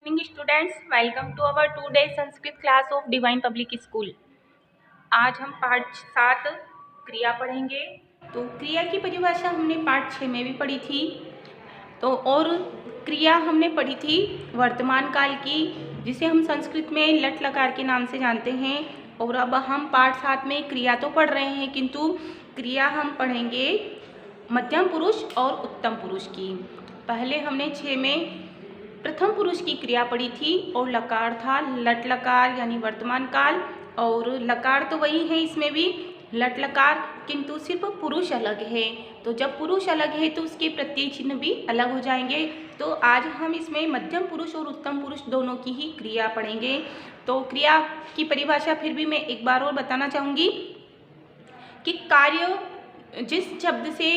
Morning students, welcome to our 2 day Sanskrit class of divine public school. आज हम पाठ 7 क्रिया पढ़ेंगे। तो क्रिया की परिभाषा हमने पाठ 6 में भी पढ़ी थी। तो और क्रिया हमने पढ़ी थी वर्तमान काल की, जिसे हम संस्कृत में लट लकार के नाम से जानते हैं। और अब हम पाठ 7 में क्रिया तो पढ़ रहे हैं, किंतु क्रिया हम पढ़ेंगे मध्यम पुरुष और उत्तम पुरुष की। पहले हमने 6 में प्रथम पुरुष की क्रिया पढ़ी थी और लकार था लट लकार यानी वर्तमान काल, और लकार तो वही है इसमें भी लट लकार, किंतु सिर्फ पुरुष अलग है। तो जब पुरुष अलग है तो उसके प्रत्यय चिन्ह भी अलग हो जाएंगे। तो आज हम इसमें मध्यम पुरुष और उत्तम पुरुष दोनों की ही क्रिया पढ़ेंगे। तो क्रिया की परिभाषा फिर भी मैं एक बार और बताना चाहूँगी कि कार्य, जिस शब्द से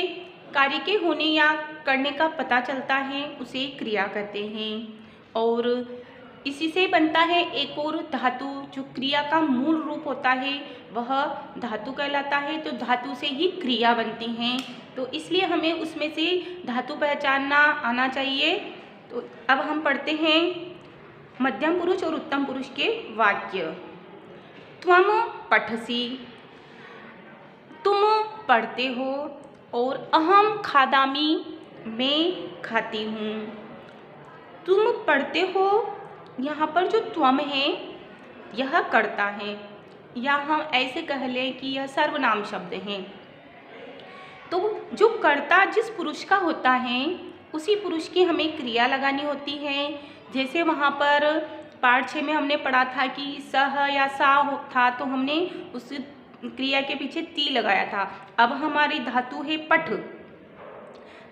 कार्य के होने या करने का पता चलता है उसे क्रिया कहते हैं। और इसी से बनता है एक और धातु, जो क्रिया का मूल रूप होता है वह धातु कहलाता है। तो धातु से ही क्रिया बनती हैं, तो इसलिए हमें उसमें से धातु पहचानना आना चाहिए। तो अब हम पढ़ते हैं मध्यम पुरुष और उत्तम पुरुष के वाक्य। त्वम पठसी, तुम पढ़ते हो, और अहम खादामी, मैं खाती हूँ। तुम पढ़ते हो, यहाँ पर जो त्वम है यह कर्ता है, या हम ऐसे कह लें कि यह सर्वनाम शब्द है। तो जो कर्ता जिस पुरुष का होता है उसी पुरुष की हमें क्रिया लगानी होती है। जैसे वहाँ पर पाठ 6 में हमने पढ़ा था कि सह या सा था, तो हमने उस क्रिया के पीछे ती लगाया था। अब हमारी धातु है पठ,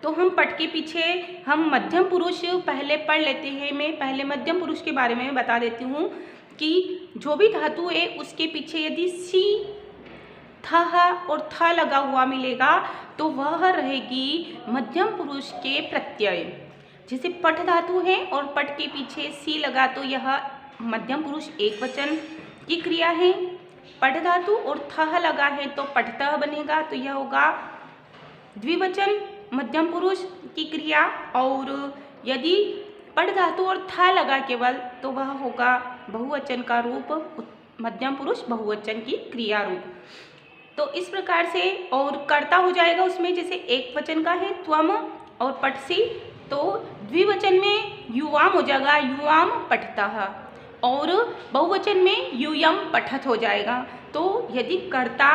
तो हम पठ के पीछे हम मध्यम पुरुष पहले पढ़ लेते हैं। मैं पहले मध्यम पुरुष के बारे में बता देती हूँ कि जो भी धातु है उसके पीछे यदि सी, थ और थ लगा हुआ मिलेगा तो वह रहेगी मध्यम पुरुष के प्रत्यय। जैसे पठ धातु है और पठ के पीछे सी लगा तो यह मध्यम पुरुष एक वचन की क्रिया है। पठ धातु और थह लगा है तो पठतः बनेगा, तो यह होगा द्विवचन मध्यम पुरुष की क्रिया। और यदि पठ धातु और था लगा केवल तो वह होगा बहुवचन का रूप, मध्यम पुरुष बहुवचन की क्रिया रूप। तो इस प्रकार से और कर्ता हो जाएगा उसमें, जैसे एक वचन का है त्वम और पठसी, तो द्विवचन में युवाम हो जाएगा, युवाम पठतः, और बहुवचन में यूयम पठत हो जाएगा। तो यदि कर्ता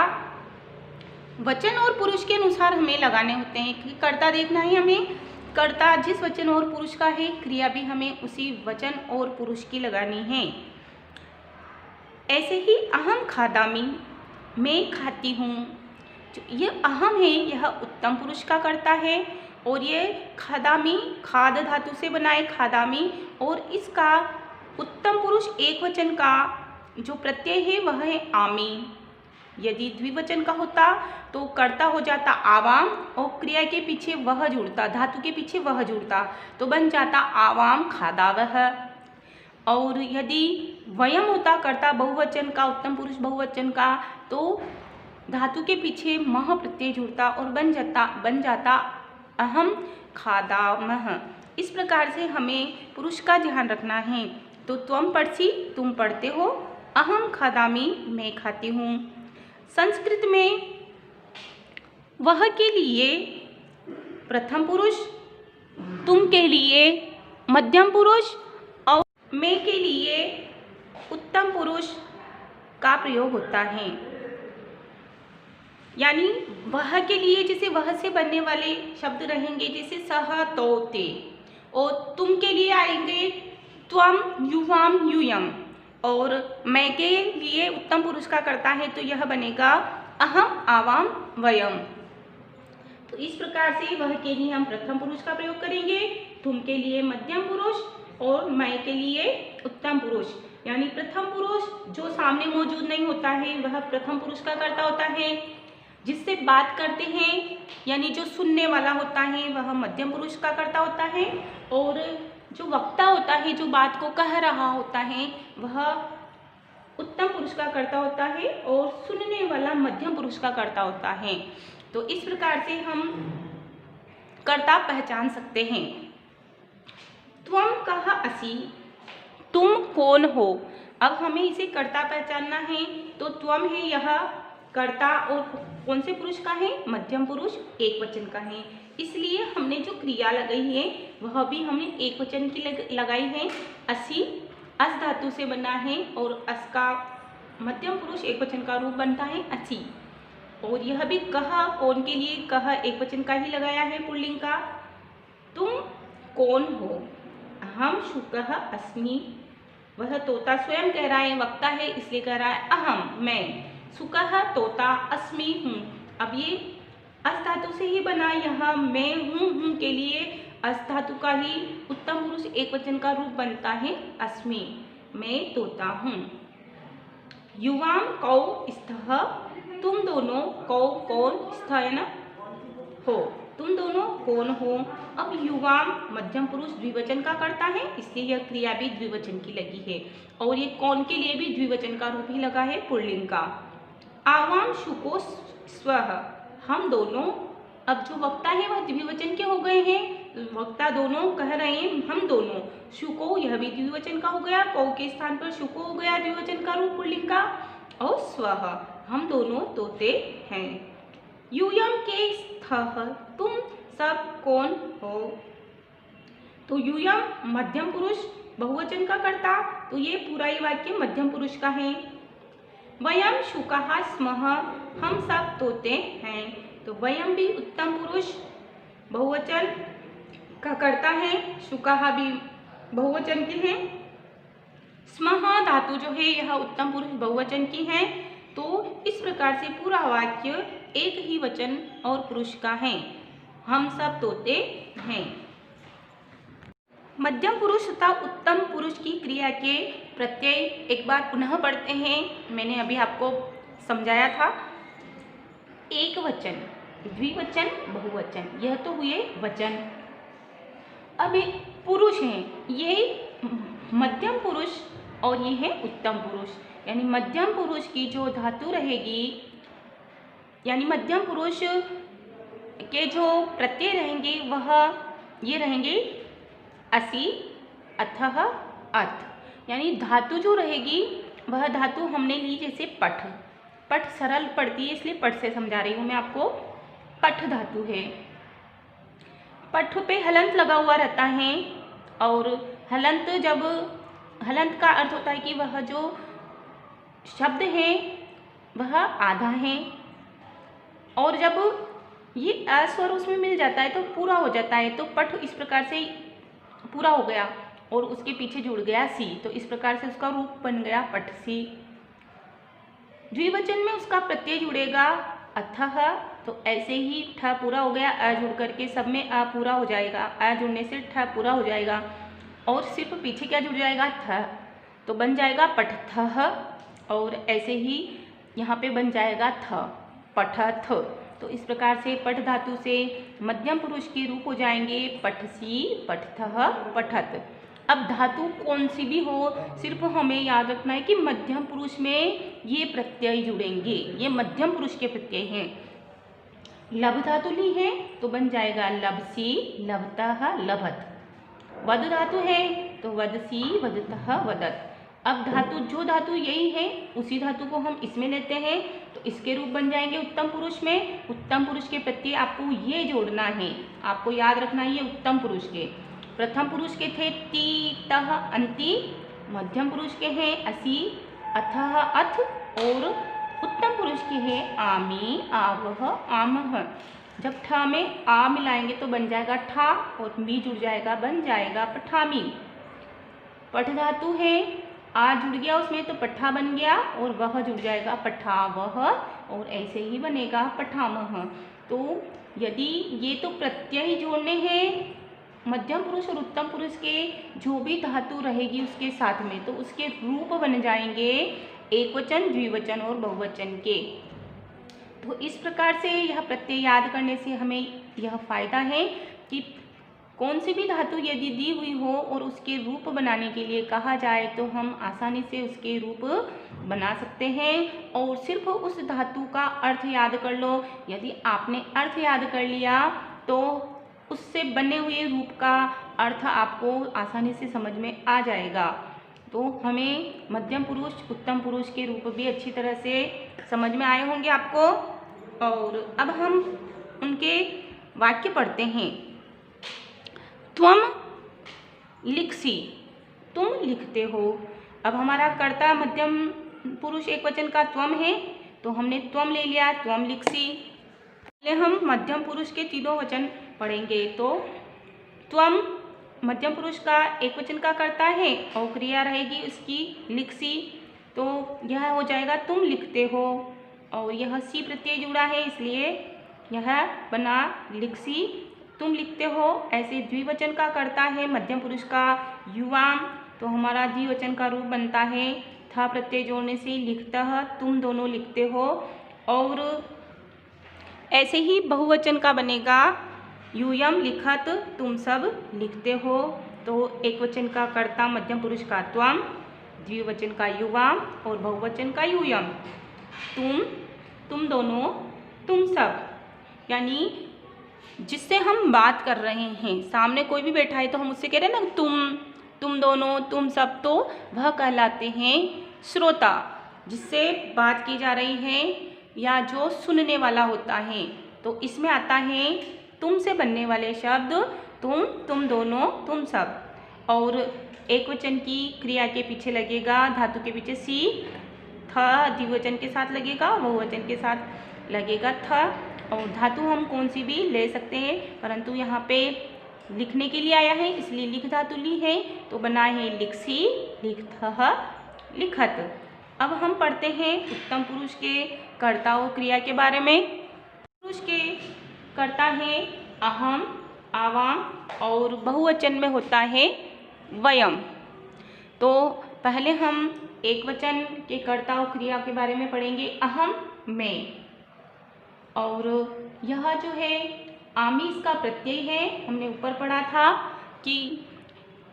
वचन और पुरुष के अनुसार हमें लगाने होते हैं कि कर्ता देखना है हमें, कर्ता जिस वचन और पुरुष का है क्रिया भी हमें उसी वचन और पुरुष की लगानी है। ऐसे ही अहम खादामी, मैं खाती हूँ, जो ये अहम है यह उत्तम पुरुष का कर्ता है, और ये खादामी खाद धातु से बना है खादामी, और इसका उत्तम पुरुष एक वचन का जो प्रत्यय है वह है आमी। यदि द्विवचन का होता तो कर्ता हो जाता आवाम और क्रिया के पीछे वह जुड़ता, धातु के पीछे वह जुड़ता, तो बन जाता आवाम खादावह। और यदि वयम होता कर्ता बहुवचन का, उत्तम पुरुष बहुवचन का, तो धातु के पीछे मह प्रत्यय जुड़ता और बन जाता अहम खादामह। इस प्रकार से हमें पुरुष का ध्यान रखना है। तो त्वम पढ़सी, तुम पढ़ते हो, अहम खादामी, मैं खाती हूँ। संस्कृत में वह के लिए प्रथम पुरुष, तुम के लिए मध्यम पुरुष और मैं के लिए उत्तम पुरुष का प्रयोग होता है। यानी वह के लिए जैसे वह से बनने वाले शब्द रहेंगे, जैसे सह तो ते, और तुम के लिए आएंगे त्वम युवाम यूयम, और मैं के लिए उत्तम पुरुष का करता है तो यह बनेगा अहम आवाम वयम। तो इस प्रकार से वह के लिए हम प्रथम पुरुष का प्रयोग करेंगे, तुम के लिए मध्यम पुरुष और मैं के लिए उत्तम पुरुष। यानी प्रथम पुरुष जो सामने मौजूद नहीं होता है वह प्रथम पुरुष का कर्ता होता है। जिससे बात करते हैं यानी जो सुनने वाला होता है वह मध्यम पुरुष का कर्ता होता है, और जो वक्ता होता है जो बात को कह रहा होता है वह उत्तम पुरुष का कर्ता होता है, और सुनने वाला मध्यम पुरुष का कर्ता होता है। तो इस प्रकार से हम कर्ता पहचान सकते हैं। त्वम कहा असि, तुम कौन हो। अब हमें इसे कर्ता पहचानना है, तो त्वम है यह कर्ता और कौन से पुरुष का है, मध्यम पुरुष एक वचन का है। इसलिए हमने जो क्रिया लगाई है वह भी हमने एक वचन की लगाई है। असि अस धातु से बना है और अस का मध्यम पुरुष एक वचन का रूप बनता है असि। और यह भी कह कौन के लिए कह एक वचन का ही लगाया है पुल्लिंग का। तुम कौन हो, अहम शुकः अस्मि। वह तोता स्वयं कह रहा है, वक्ता है इसलिए कह रहा है अहम मैं, शुकः तोता, अस्मि हूँ। अब ये अस धातु से ही बना, यह मैं हूँ के लिए अस धातु का ही उत्तम पुरुष एक वचन का रूप बनता है अस्मि, मैं तोता हूँ। युवाम कौ स्थः, तुम दोनों, कौ कौन, स्थ है ना हो, तुम दोनों कौन हो। अब युवाम मध्यम पुरुष द्विवचन का करता है, इसलिए यह क्रिया भी द्विवचन की लगी है और ये कौन के लिए भी द्विवचन का रूप ही लगा है पुल्लिंग का। आवाम शुको स्वः, हम दोनों। अब जो वक्ता है वह द्विवचन के हो गए हैं, वक्ता दोनों कह रहे हैं हम दोनों। शुको यह भी द्विवचन का हो गया, कौ के स्थान पर शुको हो गया द्विवचन का रूप पुल्लिंग का। और स्वः हम दोनों तोते हैं। यूयम के स्थः, तुम सब कौन हो। तो यूयम मध्यम पुरुष बहुवचन का करता, तो ये पूरा ही वाक्य मध्यम पुरुष का है। वयम शुकाः स्मः, हम सब तोते हैं, तो वयम भी उत्तम पुरुष बहुवचन का करता है, शुकाः भी बहुवचन के हैं। स्मः धातु जो है यह उत्तम पुरुष बहुवचन की है। तो इस प्रकार से पूरा वाक्य एक ही वचन और पुरुष का है, हम सब तोते हैं। मध्यम पुरुष तथा उत्तम पुरुष की क्रिया के प्रत्यय एक बार पुनः पढ़ते हैं। मैंने अभी आपको समझाया था, एक वचन, द्विवचन, बहुवचन, यह तो हुए वचन। अब एक पुरुष हैं, ये मध्यम पुरुष और ये है उत्तम पुरुष। यानी मध्यम पुरुष की जो धातु रहेगी, यानी मध्यम पुरुष के जो प्रत्यय रहेंगे वह ये रहेंगे असि, अथः, अथ। यानी धातु जो रहेगी वह धातु हमने ली जैसे पठ, पठ सरल पढ़ती है इसलिए पठ से समझा रही हूँ मैं आपको। पठ धातु है, पठ पे हलंत लगा हुआ रहता है और हलंत जब, हलंत का अर्थ होता है कि वह जो शब्द है वह आधा है और जब ये अस्वर उसमें मिल जाता है तो पूरा हो जाता है। तो पठ इस प्रकार से पूरा हो गया और उसके पीछे जुड़ गया सी, तो इस प्रकार से उसका रूप बन गया पठ सी। द्विवचन में उसका प्रत्यय जुड़ेगा अथः, तो ऐसे ही ठ पूरा हो गया, अ जुड़ करके सब में अ पूरा हो जाएगा, अ जुड़ने से ठ पूरा हो जाएगा और सिर्फ पीछे क्या जुड़ जाएगा थ, तो बन जाएगा पठथः। और ऐसे ही यहाँ पे बन जाएगा थ, पठथ। तो इस प्रकार से पठ धातु से मध्यम पुरुष के रूप हो जाएंगे पठसी, पठथः, पठत। अब धातु कौन सी भी हो, सिर्फ हमें याद रखना है कि मध्यम पुरुष में ये प्रत्यय जुड़ेंगे, ये मध्यम पुरुष के प्रत्यय हैं। लभ धातु ली है तो बन जाएगा लभसी, लभतः, लभत। वद धातु है तो वदसी, वदतः, वदत। अब धातु जो धातु यही है उसी धातु को हम इसमें लेते हैं तो इसके रूप बन जाएंगे उत्तम पुरुष में। उत्तम पुरुष के प्रत्यय आपको ये जोड़ना है, आपको याद रखना है ये उत्तम पुरुष के। प्रथम पुरुष के थे ती, तह, अंति, मध्यम पुरुष के हैं असि, अथः, अथ और उत्तम पुरुष के हैं आमी, आवह, आमह। जब ठ में आ मिलाएंगे तो बन जाएगा ठा और मी जुड़ जाएगा बन जाएगा पठामी। पठ धातु है, आ जुड़ गया उसमें तो पट्ठा बन गया और वह जुड़ जाएगा पठावह और ऐसे ही बनेगा पठामह। तो यदि ये तो प्रत्यय जोड़ने हैं मध्यम पुरुष और उत्तम पुरुष के, जो भी धातु रहेगी उसके साथ में तो उसके रूप बन जाएंगे एक वचन, द्विवचन और बहुवचन के। तो इस प्रकार से यह प्रत्यय याद करने से हमें यह फायदा है कि कौन सी भी धातु यदि दी हुई हो और उसके रूप बनाने के लिए कहा जाए तो हम आसानी से उसके रूप बना सकते हैं। और सिर्फ उस धातु का अर्थ याद कर लो, यदि आपने अर्थ याद कर लिया तो उससे बने हुए रूप का अर्थ आपको आसानी से समझ में आ जाएगा। तो हमें मध्यम पुरुष उत्तम पुरुष के रूप भी अच्छी तरह से समझ में आए होंगे आपको। और अब हम उनके वाक्य पढ़ते हैं। त्वम लिखसी, तुम लिखते हो। अब हमारा कर्ता मध्यम पुरुष एक वचन का त्वम है, तो हमने त्वम ले लिया, त्वम लिखसी। पहले हम मध्यम पुरुष के तीनों वचन पढ़ेंगे। तो त्वम मध्यम पुरुष का एक वचन का कर्ता है और क्रिया रहेगी उसकी लिखसी, तो यह हो जाएगा तुम लिखते हो। और यह सी प्रत्यय जुड़ा है, इसलिए यह बना लिखसी, तुम लिखते हो। ऐसे द्विवचन का कर्ता है मध्यम पुरुष का युवाम, तो हमारा द्विवचन का रूप बनता है था प्रत्यय जोड़ने से लिखतः, तुम दोनों लिखते हो। और ऐसे ही बहुवचन का बनेगा यूयम लिखत, तुम सब लिखते हो। तो एक वचन का कर्ता मध्यम पुरुष का त्वम, द्विवचन का युवाम और बहुवचन का यूयम। तुम दोनों, तुम सब, यानी जिससे हम बात कर रहे हैं, सामने कोई भी बैठा है तो हम उससे कह रहे हैं ना तुम दोनों, तुम सब, तो वह कहलाते हैं श्रोता, जिससे बात की जा रही है या जो सुनने वाला होता है। तो इसमें आता है तुम से बनने वाले शब्द तुम दोनों, तुम सब। और एक वचन की क्रिया के पीछे लगेगा धातु के पीछे सी, थ द्विवचन के साथ लगेगा और बहुवचन के साथ लगेगा थ। और धातु हम कौन सी भी ले सकते हैं, परंतु यहाँ पे लिखने के लिए आया है इसलिए लिख धातु ली है, तो बना है लिखसी, लिखतः, लिखत। अब हम पढ़ते हैं उत्तम पुरुष के कर्ता और क्रिया के बारे में। पुरुष के कर्ता है अहम, आवाम और बहुवचन में होता है वयम। तो पहले हम एक वचन के कर्ता और क्रिया के बारे में पढ़ेंगे। अहम, मैं। और यह जो है आमी इसका प्रत्यय है, हमने ऊपर पढ़ा था कि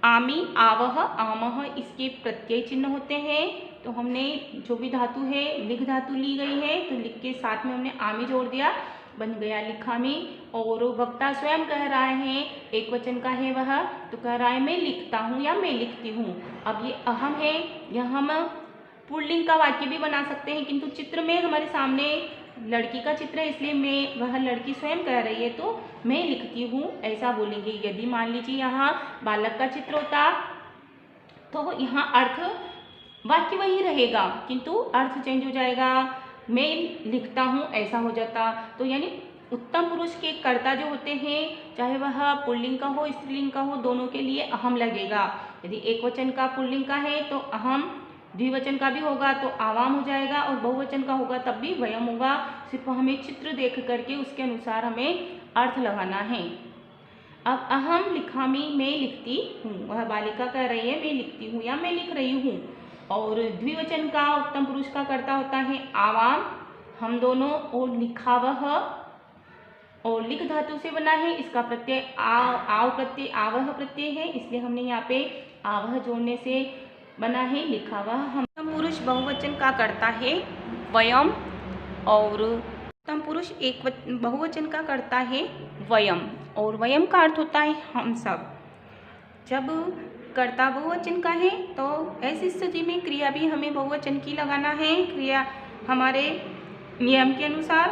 आमी, आवह, आमह इसके प्रत्यय चिन्ह होते हैं। तो हमने जो भी धातु है लिख धातु ली गई है, तो लिख के साथ में हमने आमी जोड़ दिया, बन गया लिखामी। और वक्ता स्वयं कह रहा है, एक वचन का है वह, तो कह रहा है मैं लिखता हूँ या मैं लिखती हूँ। अब ये अहम है, यह हम पुल्लिंग का वाक्य भी बना सकते हैं, किंतु चित्र में हमारे सामने लड़की का चित्र है, इसलिए मैं, वह लड़की स्वयं कह रही है तो मैं लिखती हूँ ऐसा बोलेंगे। यदि मान लीजिए यहाँ बालक का चित्र होता तो यहाँ अर्थ वाक्य वही रहेगा, किंतु अर्थ चेंज हो जाएगा, मैं लिखता हूँ ऐसा हो जाता। तो यानी उत्तम पुरुष के कर्ता जो होते हैं, चाहे वह पुल्लिंग का हो स्त्रीलिंग का हो, दोनों के लिए अहम लगेगा। यदि एक वचन का पुल्लिंग का है तो अहम, द्विवचन का भी होगा तो आवाम हो जाएगा, और बहुवचन का होगा तब भी वयम होगा। सिर्फ हमें चित्र देख करके उसके अनुसार हमें अर्थ लगाना है। अब अहम लिखामी, मैं लिखती हूँ, वह बालिका कह रही है मैं लिखती हूँ या मैं लिख रही हूँ। और द्विवचन का उत्तम पुरुष का कर्ता होता है आवाम, हम दोनों, और लिखावह, और लिख धातु से बना है, इसका प्रत्यय आव प्रत्यय, आवह प्रत्यय है, इसलिए हमने यहाँ पे आवह जोड़ने से बना है लिखावह। हम पुरुष बहुवचन का कर्ता है वयम, और उत्तम पुरुष एक बहुवचन का कर्ता है वयम, और वयम का अर्थ होता है हम सब। जब कर्ता बहुवचन का है तो ऐसी स्थिति में क्रिया भी हमें बहुवचन की लगाना है, क्रिया हमारे नियम के अनुसार।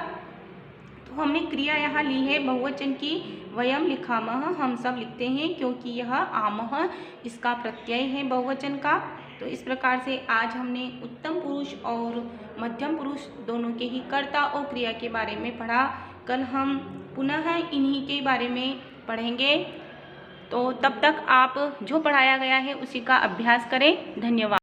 तो हमने क्रिया यहाँ ली है बहुवचन की, वयम लिखामह, हम सब लिखते हैं, क्योंकि यह आमह इसका प्रत्यय है बहुवचन का। तो इस प्रकार से आज हमने उत्तम पुरुष और मध्यम पुरुष दोनों के ही कर्ता और क्रिया के बारे में पढ़ा। कल हम पुनः इन्हीं के बारे में पढ़ेंगे। तो तब तक आप जो पढ़ाया गया है उसी का अभ्यास करें। धन्यवाद।